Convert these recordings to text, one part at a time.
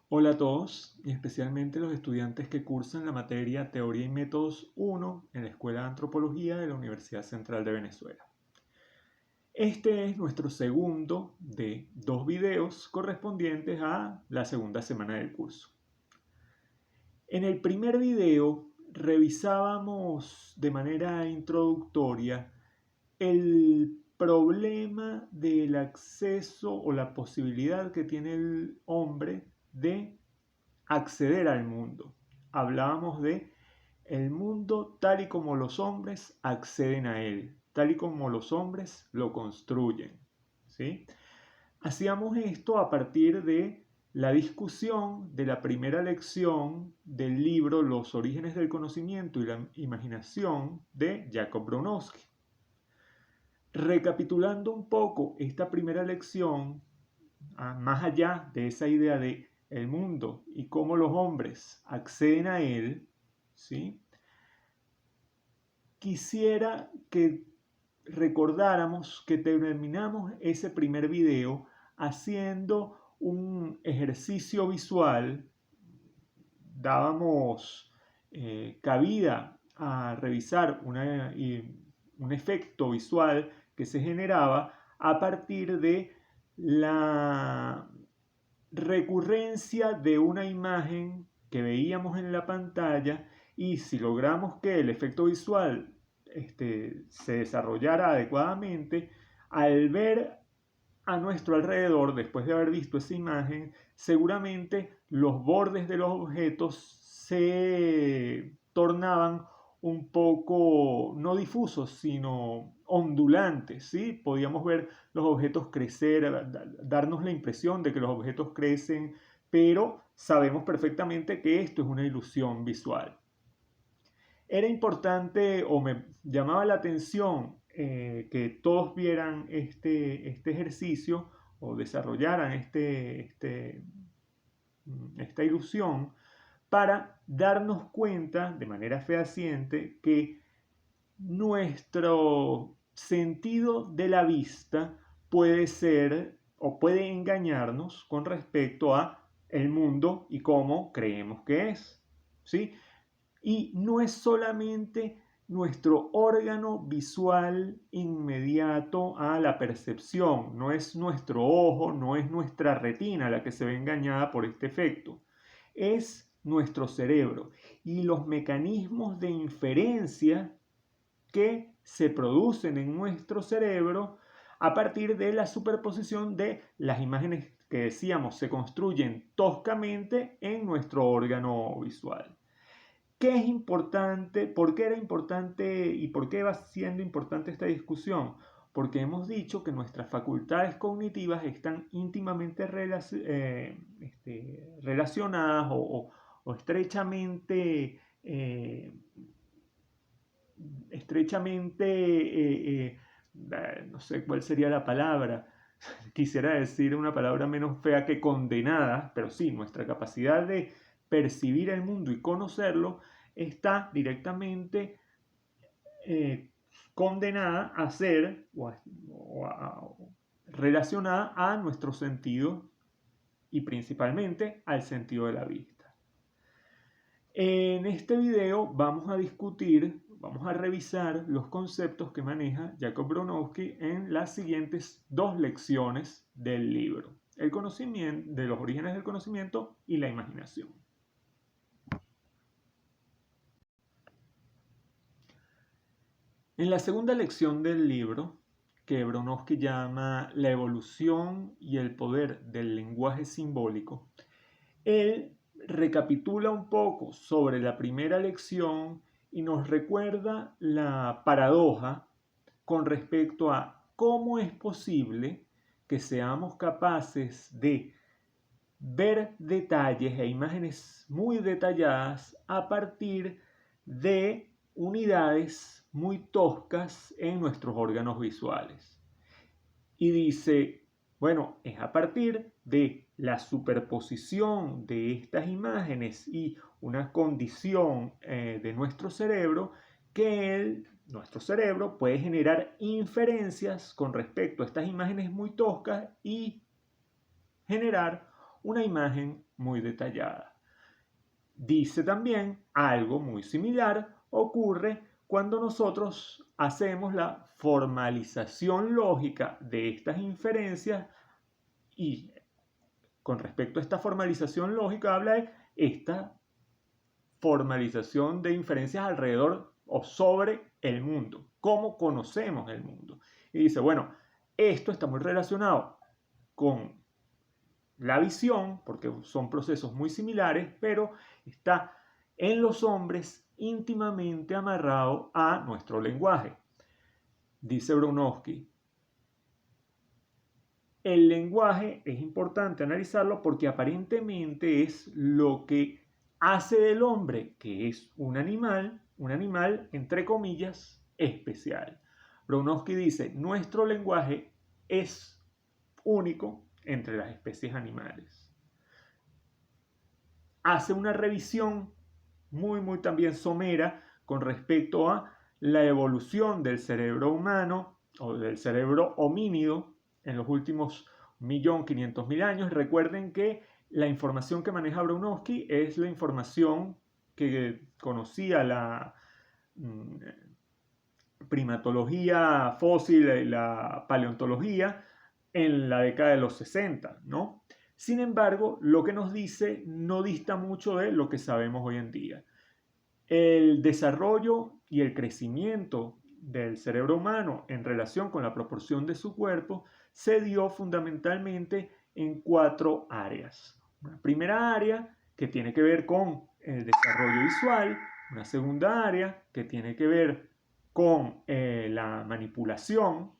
Hola a todos, y especialmente los estudiantes que cursan la materia Teoría y Métodos 1 en la Escuela de Antropología de la Universidad Central de Venezuela. Este es nuestro segundo de dos videos correspondientes a la segunda semana del curso. En el primer video revisábamos de manera introductoria el problema del acceso o la posibilidad que tiene el hombre de acceder al mundo. Hablábamos de el mundo tal y como los hombres acceden a él, tal y como los hombres lo construyen. ¿Sí? Hacíamos esto a partir de la discusión de la primera lección del libro Los orígenes del conocimiento y la imaginación de Jacob Bronowski. Recapitulando un poco esta primera lección, más allá de esa idea de el mundo y cómo los hombres acceden a él, ¿sí? Quisiera que recordáramos que terminamos ese primer video haciendo un ejercicio visual, dábamos cabida a revisar un efecto visual que se generaba a partir de la recurrencia de una imagen que veíamos en la pantalla, y si logramos que el efecto visual se desarrollara adecuadamente, al ver a nuestro alrededor, después de haber visto esa imagen, seguramente los bordes de los objetos se tornaban un poco, no difusos, sino ondulantes, ¿sí? Podíamos ver los objetos crecer, darnos la impresión de que los objetos crecen, pero sabemos perfectamente que esto es una ilusión visual. Era importante o me llamaba la atención que todos vieran este ejercicio o desarrollaran esta ilusión para darnos cuenta de manera fehaciente que nuestro sentido de la vista puede ser o puede engañarnos con respecto a el mundo y cómo creemos que es, ¿sí? Y no es solamente nuestro órgano visual inmediato a la percepción, no es nuestro ojo, no es nuestra retina la que se ve engañada por este efecto, es nuestro cerebro y los mecanismos de inferencia que se producen en nuestro cerebro a partir de la superposición de las imágenes que decíamos se construyen toscamente en nuestro órgano visual. ¿Qué es importante? ¿Por qué era importante y por qué va siendo importante esta discusión? Porque hemos dicho que nuestras facultades cognitivas están íntimamente relacionadas o no sé cuál sería la palabra, quisiera decir una palabra menos fea que condenada, pero sí, nuestra capacidad de percibir el mundo y conocerlo está directamente condenada a ser relacionada a nuestro sentido y principalmente al sentido de la vista. En este video vamos a discutir, vamos a revisar los conceptos que maneja Jacob Bronowski en las siguientes dos lecciones del libro: el conocimiento, de los orígenes del conocimiento y la imaginación. En la segunda lección del libro, que Bronowski llama La evolución y el poder del lenguaje simbólico, él recapitula un poco sobre la primera lección y nos recuerda la paradoja con respecto a cómo es posible que seamos capaces de ver detalles e imágenes muy detalladas a partir de unidades muy toscas en nuestros órganos visuales. Y dice, bueno, es a partir de la superposición de estas imágenes y una condición de nuestro cerebro que nuestro cerebro puede generar inferencias con respecto a estas imágenes muy toscas y generar una imagen muy detallada. Dice también algo muy similar ocurre cuando nosotros hacemos la formalización lógica de estas inferencias y con respecto a esta formalización lógica habla de esta formalización de inferencias alrededor o sobre el mundo, cómo conocemos el mundo. Y dice, bueno, esto está muy relacionado con la visión, porque son procesos muy similares, pero está en los hombres íntimamente amarrado a nuestro lenguaje. Dice Bronowski, el lenguaje es importante analizarlo porque aparentemente es lo que hace del hombre, que es un animal entre comillas especial. Bronowski dice, nuestro lenguaje es único entre las especies animales. Hace una revisión muy también somera con respecto a la evolución del cerebro humano o del cerebro homínido en los últimos 1.500.000 años. Recuerden que la información que maneja Bronowski es la información que conocía la primatología fósil y la paleontología en la década de los 60, ¿no? Sin embargo, lo que nos dice no dista mucho de lo que sabemos hoy en día. El desarrollo y el crecimiento del cerebro humano en relación con la proporción de su cuerpo se dio fundamentalmente en 4 áreas. Una primera área que tiene que ver con el desarrollo visual, una segunda área que tiene que ver con la manipulación,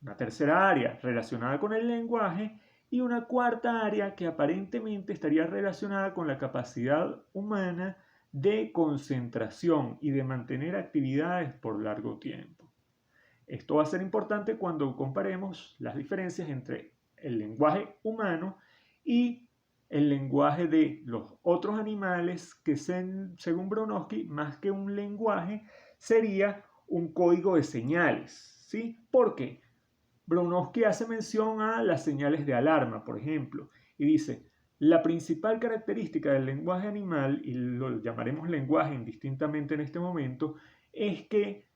una tercera área relacionada con el lenguaje y una cuarta área que aparentemente estaría relacionada con la capacidad humana de concentración y de mantener actividades por largo tiempo. Esto va a ser importante cuando comparemos las diferencias entre el lenguaje humano y el lenguaje de los otros animales que según Bronowski, más que un lenguaje, sería un código de señales. ¿Sí? ¿Por qué? Bronowski hace mención a las señales de alarma, por ejemplo, y dice, la principal característica del lenguaje animal, y lo llamaremos lenguaje indistintamente en este momento, es que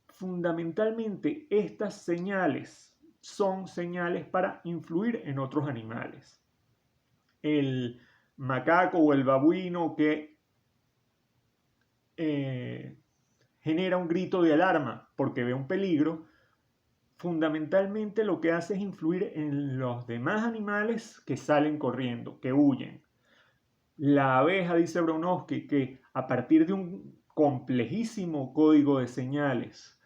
fundamentalmente estas señales son señales para influir en otros animales. El macaco o el babuino que genera un grito de alarma porque ve un peligro, fundamentalmente lo que hace es influir en los demás animales que salen corriendo, que huyen. La abeja, dice Bronowski, que a partir de un complejísimo código de señales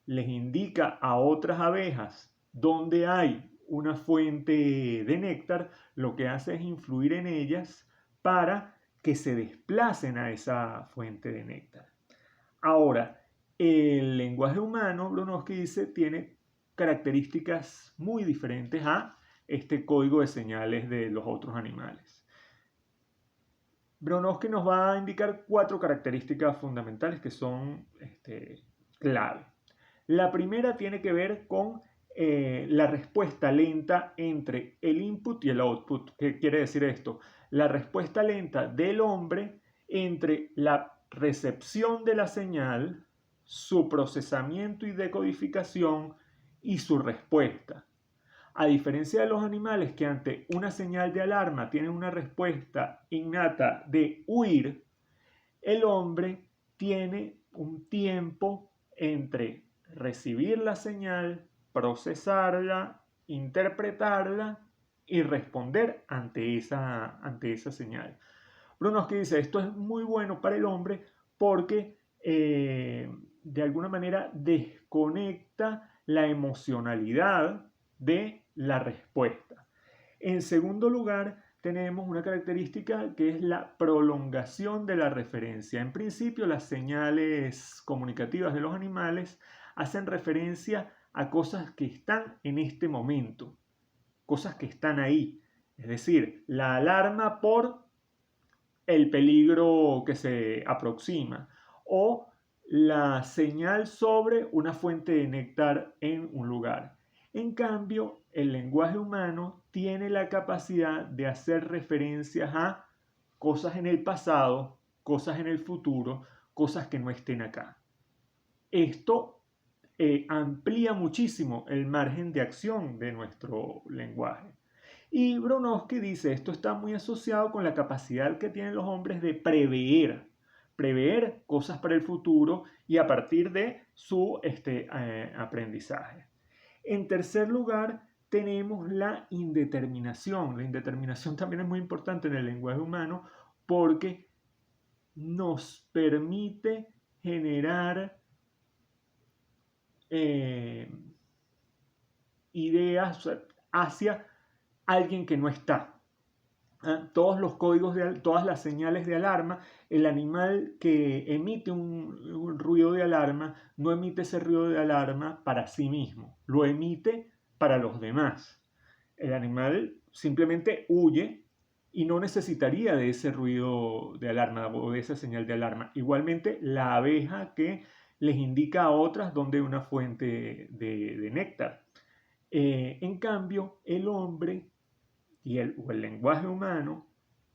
les indica a otras abejas donde hay una fuente de néctar, lo que hace es influir en ellas para que se desplacen a esa fuente de néctar. Ahora, el lenguaje humano, Bronowski dice, tiene características muy diferentes a este código de señales de los otros animales. Bronowski nos va a indicar 4 características fundamentales que son clave. La primera tiene que ver con la respuesta lenta entre el input y el output. ¿Qué quiere decir esto? La respuesta lenta del hombre entre la recepción de la señal, su procesamiento y decodificación y su respuesta. A diferencia de los animales que ante una señal de alarma tienen una respuesta innata de huir, el hombre tiene un tiempo entre recibir la señal, procesarla, interpretarla y responder ante esa señal. Bronowski dice, esto es muy bueno para el hombre porque de alguna manera desconecta la emocionalidad de la respuesta. En segundo lugar, tenemos una característica que es la prolongación de la referencia. En principio, las señales comunicativas de los animales hacen referencia a cosas que están en este momento, cosas que están ahí. Es decir, la alarma por el peligro que se aproxima o la señal sobre una fuente de néctar en un lugar. En cambio, el lenguaje humano tiene la capacidad de hacer referencias a cosas en el pasado, cosas en el futuro, cosas que no estén acá. Esto amplía muchísimo el margen de acción de nuestro lenguaje. Y Bronowski dice, esto está muy asociado con la capacidad que tienen los hombres de prever cosas para el futuro y a partir de su aprendizaje. En tercer lugar, tenemos la indeterminación. La indeterminación también es muy importante en el lenguaje humano porque nos permite generar ideas hacia alguien que no está. Todos los códigos, todas las señales de alarma, el animal que emite un ruido de alarma no emite ese ruido de alarma para sí mismo, lo emite para los demás. El animal simplemente huye y no necesitaría de ese ruido de alarma o de esa señal de alarma. Igualmente, la abeja que les indica a otras dónde hay una fuente de néctar. En cambio, el hombre o el lenguaje humano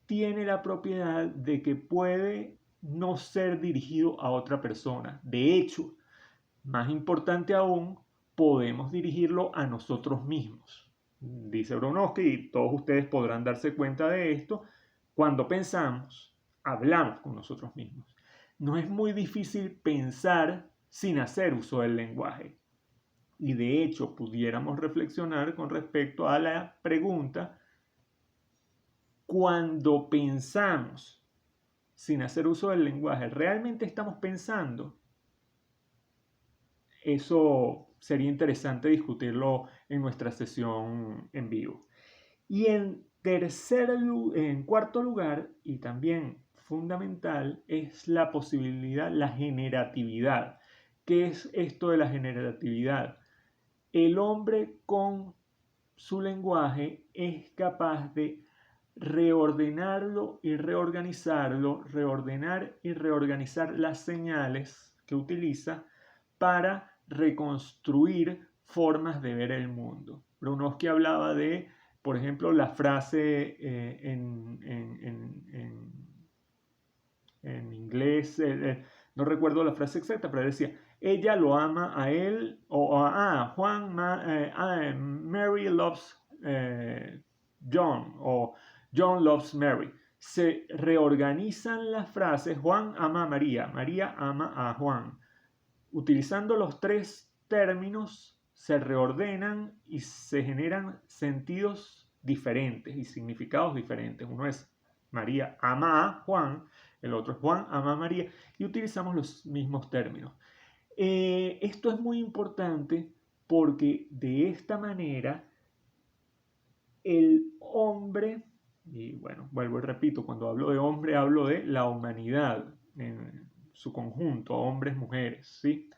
tiene la propiedad de que puede no ser dirigido a otra persona. De hecho, más importante aún, podemos dirigirlo a nosotros mismos. Dice Bronowski, y todos ustedes podrán darse cuenta de esto, cuando pensamos, hablamos con nosotros mismos. No es muy difícil pensar sin hacer uso del lenguaje. Y de hecho, pudiéramos reflexionar con respecto a la pregunta, cuando pensamos sin hacer uso del lenguaje, ¿realmente estamos pensando? Eso sería interesante discutirlo en nuestra sesión en vivo. Y en cuarto lugar, y también fundamental, es la posibilidad, la generatividad. ¿Qué es esto de la generatividad? El hombre con su lenguaje es capaz de reordenarlo y reorganizarlo, reordenar y reorganizar las señales que utiliza para reconstruir formas de ver el mundo. Bronowski hablaba de, por ejemplo, la frase en inglés, no recuerdo la frase exacta, pero decía, ella lo ama a él, Mary loves John, o John loves Mary. Se reorganizan las frases, Juan ama a María, María ama a Juan. Utilizando los tres términos, se reordenan y se generan sentidos diferentes y significados diferentes. Uno es María ama a Juan, el otro es Juan ama a María, y utilizamos los mismos términos. Esto es muy importante porque de esta manera el hombre, y bueno, vuelvo y repito, cuando hablo de hombre hablo de la humanidad en su conjunto, hombres, mujeres, ¿sí?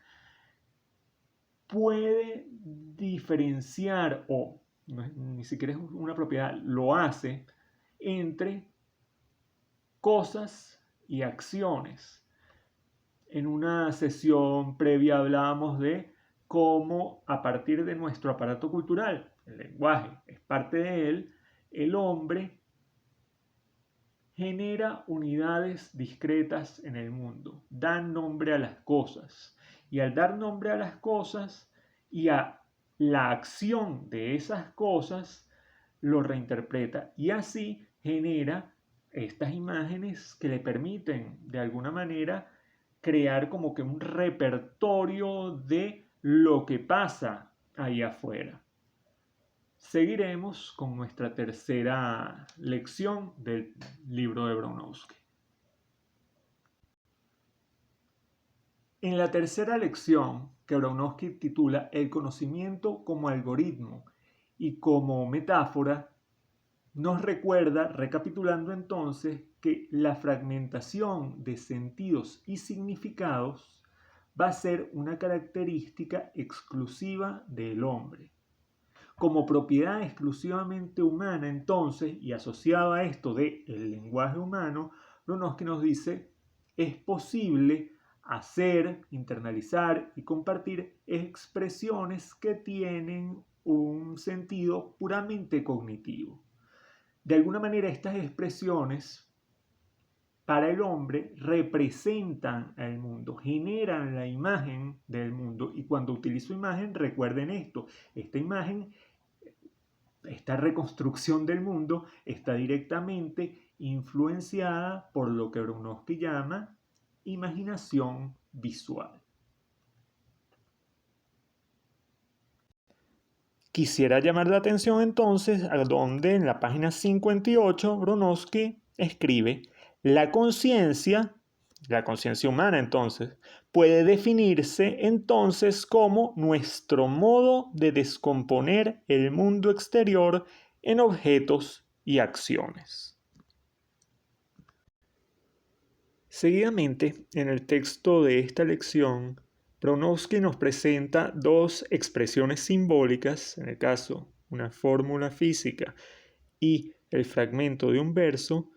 Puede diferenciar, o ni siquiera es una propiedad, lo hace entre cosas y acciones. En una sesión previa hablábamos de cómo a partir de nuestro aparato cultural, el lenguaje es parte de él, el hombre genera unidades discretas en el mundo, da nombre a las cosas. Y al dar nombre a las cosas y a la acción de esas cosas, lo reinterpreta y así genera estas imágenes que le permiten de alguna manera crear como que un repertorio de lo que pasa ahí afuera. Seguiremos con nuestra tercera lección del libro de Bronowski. En la tercera lección, que Bronowski titula El conocimiento como algoritmo y como metáfora, nos recuerda, recapitulando entonces, que la fragmentación de sentidos y significados va a ser una característica exclusiva del hombre. Como propiedad exclusivamente humana, entonces, y asociado a esto del lenguaje humano, Bronowski nos dice, es posible hacer, internalizar y compartir expresiones que tienen un sentido puramente cognitivo. De alguna manera, estas expresiones para el hombre representan el mundo, generan la imagen del mundo, y cuando utilizo imagen, recuerden esto, esta imagen, esta reconstrucción del mundo está directamente influenciada por lo que Brunowski llama imaginación visual. Quisiera llamar la atención entonces a donde en la página 58 Brunowski escribe: la conciencia humana entonces, puede definirse entonces como nuestro modo de descomponer el mundo exterior en objetos y acciones. Seguidamente, en el texto de esta lección, Brunowski nos presenta dos expresiones simbólicas, en el caso una fórmula física y el fragmento de un verso,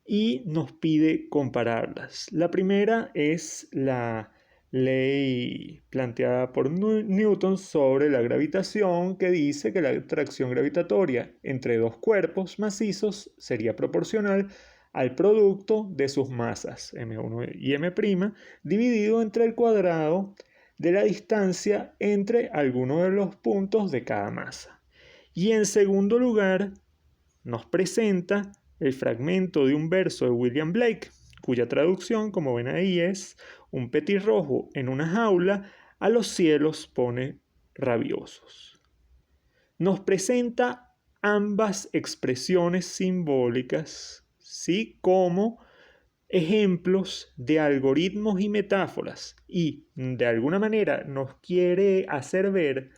y nos pide compararlas. La primera es la ley planteada por Newton sobre la gravitación, que dice que la atracción gravitatoria entre dos cuerpos macizos sería proporcional al producto de sus masas, m1 y m', dividido entre el cuadrado de la distancia entre algunos de los puntos de cada masa. Y en segundo lugar, nos presenta el fragmento de un verso de William Blake, cuya traducción, como ven ahí, es: un petirrojo en una jaula a los cielos pone rabiosos. Nos presenta ambas expresiones simbólicas, ¿sí?, como ejemplos de algoritmos y metáforas, y de alguna manera nos quiere hacer ver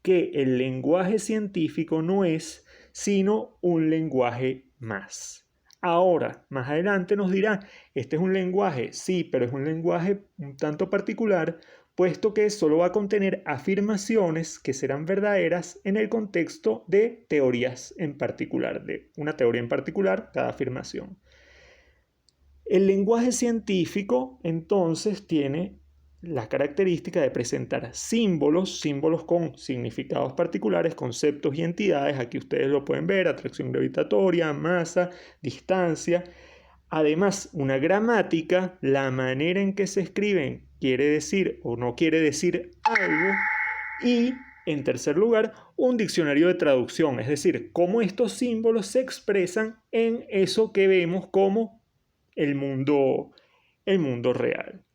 que el lenguaje científico no es sino un lenguaje más. Ahora, más adelante nos dirá, este es un lenguaje, sí, pero es un lenguaje un tanto particular, puesto que solo va a contener afirmaciones que serán verdaderas en el contexto de teorías en particular, de una teoría en particular, cada afirmación. El lenguaje científico, entonces, tiene la característica de presentar símbolos con significados particulares, conceptos y entidades. Aquí ustedes lo pueden ver: atracción gravitatoria, masa, distancia. Además, una gramática, la manera en que se escriben, quiere decir o no quiere decir algo. Y, en tercer lugar, un diccionario de traducción, es decir, cómo estos símbolos se expresan en eso que vemos como el mundo real.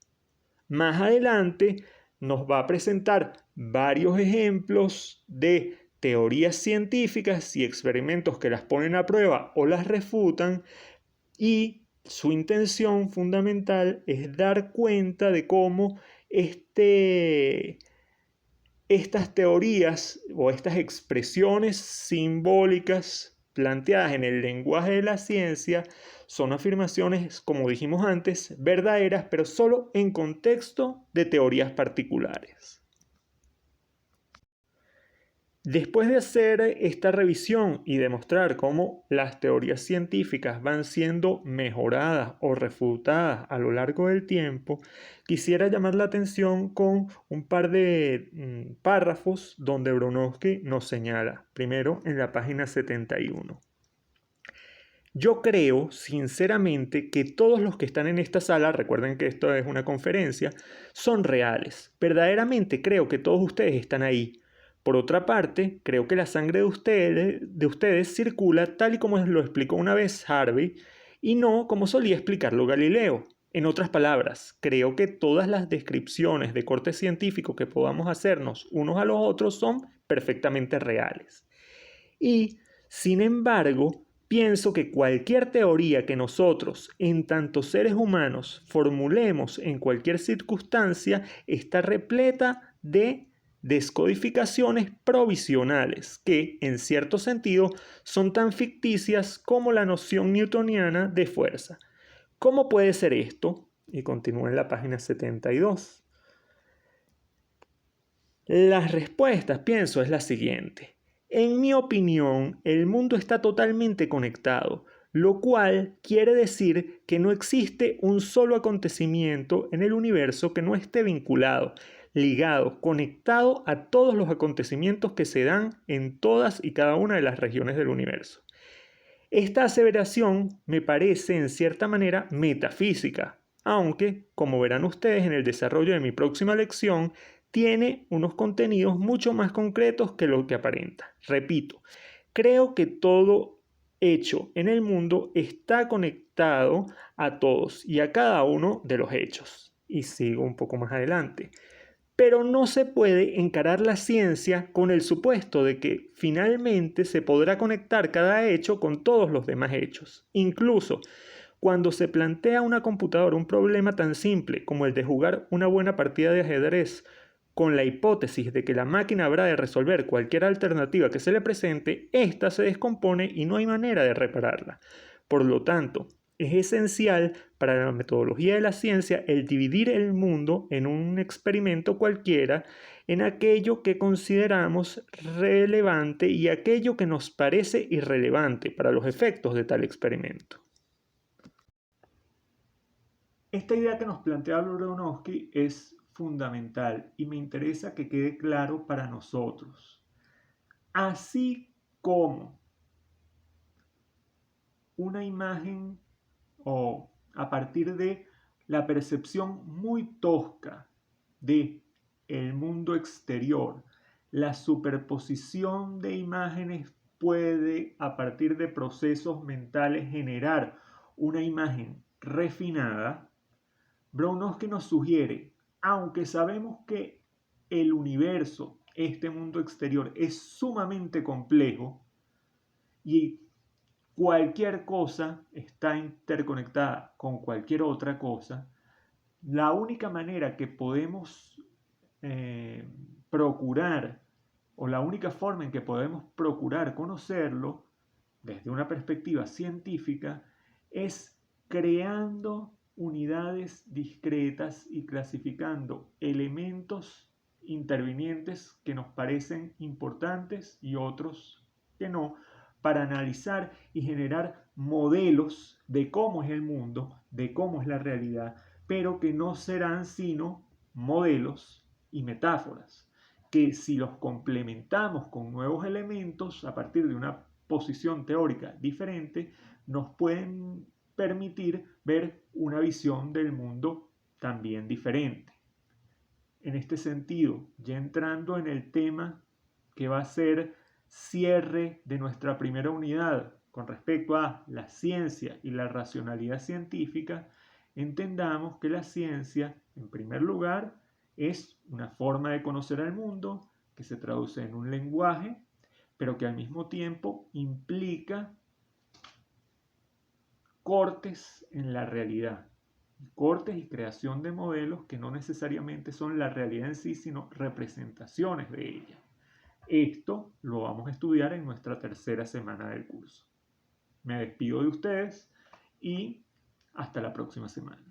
Más adelante nos va a presentar varios ejemplos de teorías científicas y experimentos que las ponen a prueba o las refutan, y su intención fundamental es dar cuenta de cómo estas teorías o estas expresiones simbólicas planteadas en el lenguaje de la ciencia son afirmaciones, como dijimos antes, verdaderas, pero solo en contexto de teorías particulares. Después de hacer esta revisión y demostrar cómo las teorías científicas van siendo mejoradas o refutadas a lo largo del tiempo, quisiera llamar la atención con un par de párrafos donde Brunowski nos señala. Primero, en la página 71. Yo creo, sinceramente, que todos los que están en esta sala, recuerden que esto es una conferencia, son reales. Verdaderamente creo que todos ustedes están ahí. Por otra parte, creo que la sangre de ustedes circula tal y como lo explicó una vez Harvey, y no como solía explicarlo Galileo. En otras palabras, creo que todas las descripciones de corte científico que podamos hacernos unos a los otros son perfectamente reales. Y, sin embargo, pienso que cualquier teoría que nosotros, en tanto seres humanos, formulemos en cualquier circunstancia está repleta de descodificaciones provisionales que, en cierto sentido, son tan ficticias como la noción newtoniana de fuerza. ¿Cómo puede ser esto? Y continúa en la página 72. Las respuestas, pienso, es la siguiente. En mi opinión, el mundo está totalmente conectado, lo cual quiere decir que no existe un solo acontecimiento en el universo que no esté vinculado. ligado, conectado a todos los acontecimientos que se dan en todas y cada una de las regiones del universo. Esta aseveración me parece en cierta manera metafísica, aunque, como verán ustedes en el desarrollo de mi próxima lección, tiene unos contenidos mucho más concretos que lo que aparenta. Repito, creo que todo hecho en el mundo está conectado a todos y a cada uno de los hechos. Y sigo un poco más adelante. Pero no se puede encarar la ciencia con el supuesto de que finalmente se podrá conectar cada hecho con todos los demás hechos. Incluso cuando se plantea a una computadora un problema tan simple como el de jugar una buena partida de ajedrez, con la hipótesis de que la máquina habrá de resolver cualquier alternativa que se le presente, ésta se descompone y no hay manera de repararla. Por lo tanto, es esencial para la metodología de la ciencia el dividir el mundo en un experimento cualquiera, en aquello que consideramos relevante y aquello que nos parece irrelevante para los efectos de tal experimento. Esta idea que nos plantea Bronowski es fundamental y me interesa que quede claro para nosotros. Así como una imagen o a partir de la percepción muy tosca de el mundo exterior, la superposición de imágenes puede a partir de procesos mentales generar una imagen refinada. Bronowski nos sugiere, aunque sabemos que el universo, este mundo exterior, es sumamente complejo y cualquier cosa está interconectada con cualquier otra cosa, la única manera que podemos procurar o la única forma en que podemos procurar conocerlo desde una perspectiva científica es creando unidades discretas y clasificando elementos intervinientes que nos parecen importantes y otros que no, para analizar y generar modelos de cómo es el mundo, de cómo es la realidad, pero que no serán sino modelos y metáforas, que si los complementamos con nuevos elementos a partir de una posición teórica diferente, nos pueden permitir ver una visión del mundo también diferente. En este sentido, ya entrando en el tema que va a ser cierre de nuestra primera unidad con respecto a la ciencia y la racionalidad científica, entendamos que la ciencia, en primer lugar, es una forma de conocer al mundo que se traduce en un lenguaje, pero que al mismo tiempo implica cortes en la realidad, cortes y creación de modelos que no necesariamente son la realidad en sí, sino representaciones de ella. Esto lo vamos a estudiar en nuestra tercera semana del curso. Me despido de ustedes y hasta la próxima semana.